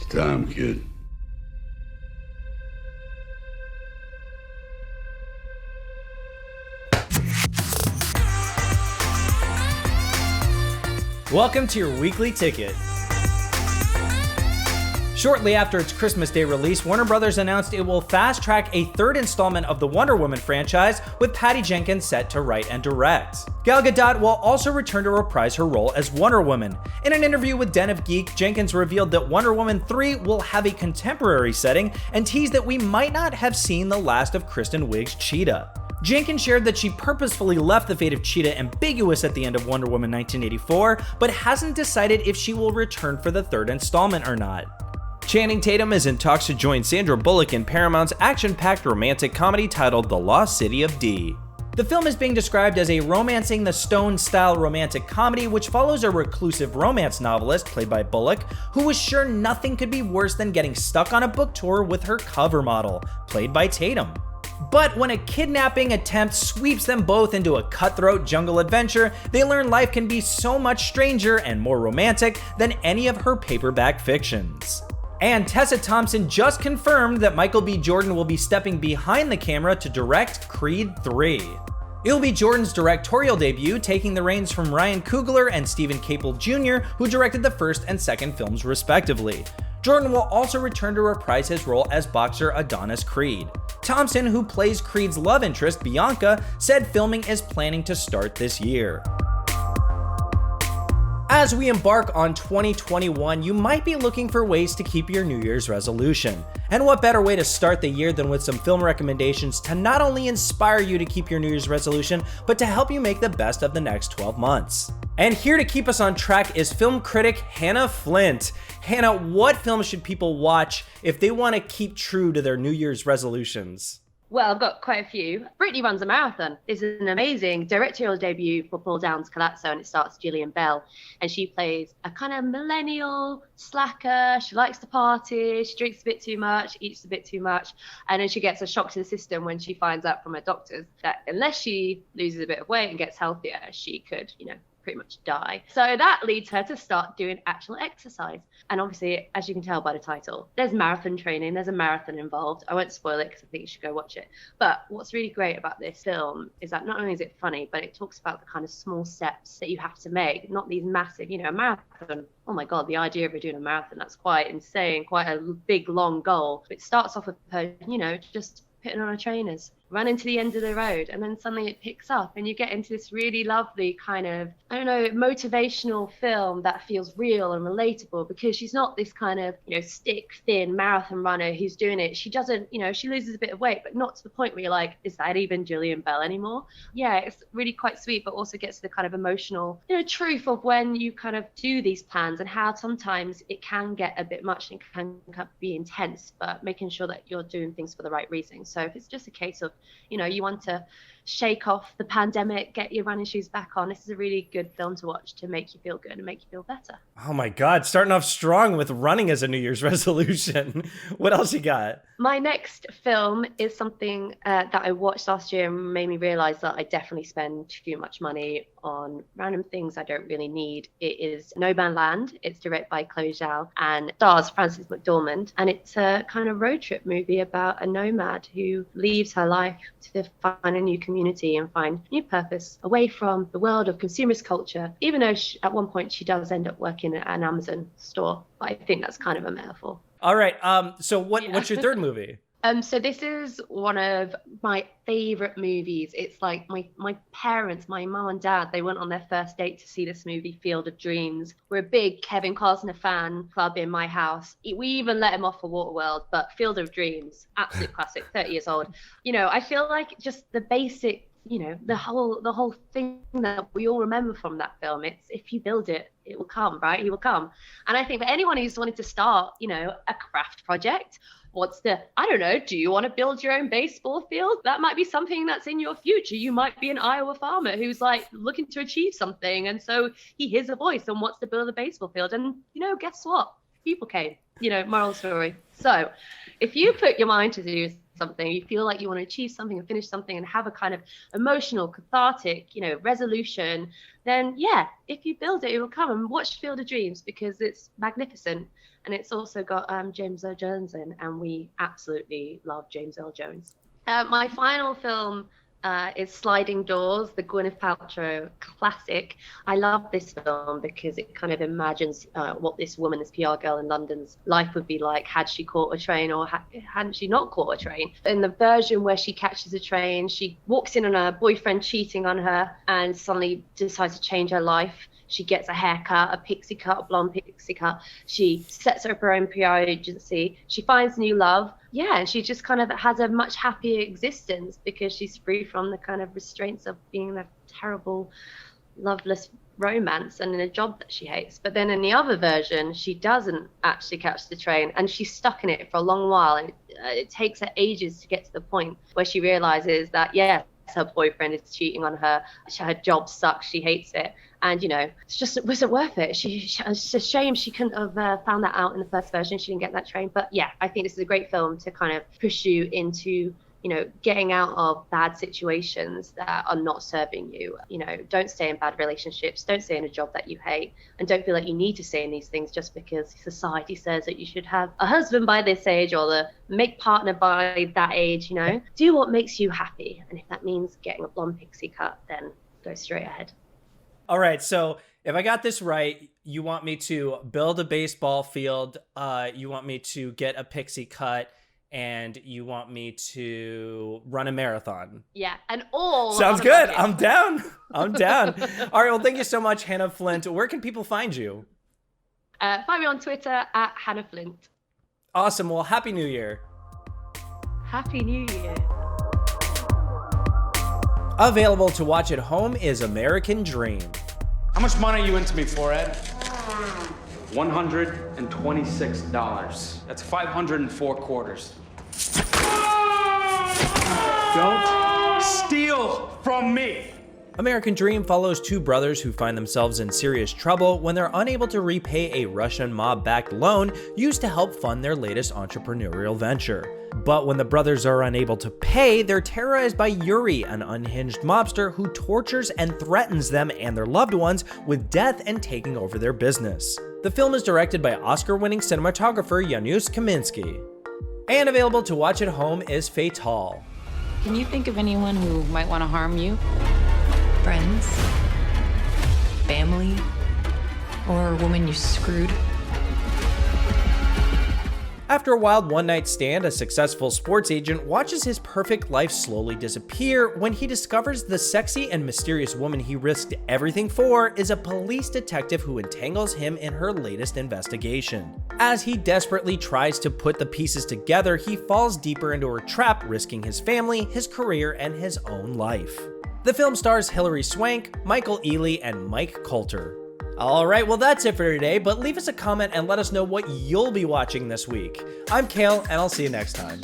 time, kid. Welcome to your weekly ticket. Shortly after its Christmas Day release, Warner Bros. Announced it will fast-track a third installment of the Wonder Woman franchise, with Patty Jenkins set to write and direct. Gal Gadot will also return to reprise her role as Wonder Woman. In an interview with Den of Geek, Jenkins revealed that Wonder Woman 3 will have a contemporary setting and teased that we might not have seen the last of Kristen Wiig's Cheetah. Jenkins shared that she purposefully left the fate of Cheetah ambiguous at the end of Wonder Woman 1984, but hasn't decided if she will return for the third installment or not. Channing Tatum is in talks to join Sandra Bullock in Paramount's action-packed romantic comedy titled The Lost City of D. The film is being described as a romancing the Stone-style romantic comedy, which follows a reclusive romance novelist, played by Bullock, who was sure nothing could be worse than getting stuck on a book tour with her cover model, played by Tatum. But when a kidnapping attempt sweeps them both into a cutthroat jungle adventure, they learn life can be so much stranger and more romantic than any of her paperback fictions. And Tessa Thompson just confirmed that Michael B. Jordan will be stepping behind the camera to direct Creed 3. It'll be Jordan's directorial debut, taking the reins from Ryan Coogler and Stephen Caple Jr., who directed the first and second films respectively. Jordan will also return to reprise his role as boxer Adonis Creed. Thompson, who plays Creed's love interest, Bianca, said filming is planning to start this year. As we embark on 2021, you might be looking for ways to keep your New Year's resolution. And what better way to start the year than with some film recommendations to not only inspire you to keep your New Year's resolution, but to help you make the best of the next 12 months. And here to keep us on track is film critic Hanna Flint. Hanna, what films should people watch if they want to keep true to their New Year's resolutions? Well, I've got quite a few. Brittany Runs a Marathon is an amazing directorial debut for Paul Downs Colazzo, and it stars Gillian Bell. And she plays a kind of millennial slacker. She likes to party, she drinks a bit too much, eats a bit too much, and then she gets a shock to the system when she finds out from her doctors that unless she loses a bit of weight and gets healthier, she could, pretty much die. So that leads her to start doing actual exercise. And obviously, as you can tell by the title, there's marathon training, there's a marathon involved. I won't spoil it because I think you should go watch it. But what's really great about this film is that not only is it funny, but it talks about the kind of small steps that you have to make, not these massive, a marathon. Oh my God, the idea of her doing a marathon, that's quite insane, quite a big, long goal. It starts off with her, just putting on her trainers, running to the end of the road, and then suddenly it picks up and you get into this really lovely kind of, motivational film that feels real and relatable, because she's not this kind of, stick thin marathon runner who's doing it. She doesn't, she loses a bit of weight, but not to the point where you're like, is that even Gillian Bell anymore? Yeah, it's really quite sweet, but also gets to the kind of emotional, truth of when you kind of do these plans and how sometimes it can get a bit much and can be intense, but making sure that you're doing things for the right reasons. So if it's just a case of, you want to shake off the pandemic, get your running shoes back on, this is a really good film to watch to make you feel good and make you feel better. Oh my God, starting off strong with running as a New Year's resolution. What else you got? My next film is something that I watched last year and made me realize that I definitely spend too much money on random things I don't really need. It is No Man's Land. It's directed by Chloe Zhao and stars Frances McDormand. And it's a kind of road trip movie about a nomad who leaves her life to find a new community and find new purpose away from the world of consumerist culture, even though at one point she does end up working at an Amazon store. But I think that's kind of a metaphor. All right. So what's your third movie? So this is one of my favorite movies. It's like my parents, my mom and dad, they went on their first date to see this movie, Field of Dreams. We're a big Kevin Costner fan club in my house. We even let him off for Waterworld, but Field of Dreams, absolute classic, 30 years old. I feel like just the basic, the whole thing that we all remember from that film, it's if you build it, it will come, right? He will come. And I think for anyone who's wanted to start, a craft project, do you want to build your own baseball field? That might be something that's in your future. You might be an Iowa farmer who's like looking to achieve something. And so he hears a voice and wants to build a baseball field. And, guess what? People came, moral story. So if you put your mind to do something, you feel like you want to achieve something and finish something and have a kind of emotional, cathartic, resolution, then yeah, if you build it, it will come. And watch Field of Dreams because it's magnificent. And it's also got James Earl Jones in, and we absolutely love James Earl Jones. My final film is Sliding Doors, the Gwyneth Paltrow classic. I love this film because it kind of imagines what this woman, this PR girl in London's life would be like had she caught a train or hadn't she not caught a train. In the version where she catches a train, she walks in on her boyfriend cheating on her and suddenly decides to change her life. She gets a haircut, a pixie cut, a blonde pixie cut. She sets up her own PR agency. She finds new love. Yeah, and she just kind of has a much happier existence because she's free from the kind of restraints of being in a terrible, loveless romance and in a job that she hates. But then in the other version, she doesn't actually catch the train and she's stuck in it for a long while. And it takes her ages to get to the point where she realizes that, yes, her boyfriend is cheating on her. Her job sucks. She hates it. And, it wasn't worth it. It's a shame she couldn't have found that out in the first version. She didn't get that train. But yeah, I think this is a great film to kind of push you into, getting out of bad situations that are not serving you. Don't stay in bad relationships. Don't stay in a job that you hate. And don't feel like you need to stay in these things just because society says that you should have a husband by this age or the make partner by that age. Do what makes you happy. And if that means getting a blonde pixie cut, then go straight ahead. All right, so if I got this right, you want me to build a baseball field, you want me to get a pixie cut, and you want me to run a marathon. Yeah, and all. Sounds good. I'm down. All right, well, thank you so much, Hanna Flint. Where can people find you? Find me on Twitter at Hanna Flint. Awesome. Well, Happy New Year. Happy New Year. Available to watch at home is American Dream. How much money are you into me for, Ed? $126. That's 504 quarters. Don't steal from me! American Dream follows two brothers who find themselves in serious trouble when they're unable to repay a Russian mob-backed loan used to help fund their latest entrepreneurial venture. But when the brothers are unable to pay, they're terrorized by Yuri, an unhinged mobster who tortures and threatens them and their loved ones with death and taking over their business. The film is directed by Oscar-winning cinematographer Janusz Kaminski. And available to watch at home is Fatale. Can you think of anyone who might want to harm you? Friends? Family? Or a woman you screwed? After a wild one-night stand, a successful sports agent watches his perfect life slowly disappear when he discovers the sexy and mysterious woman he risked everything for is a police detective who entangles him in her latest investigation. As he desperately tries to put the pieces together, he falls deeper into her trap, risking his family, his career, and his own life. The film stars Hilary Swank, Michael Ealy, and Mike Coulter. Alright, well that's it for today, but leave us a comment and let us know what you'll be watching this week. I'm Khail, and I'll see you next time.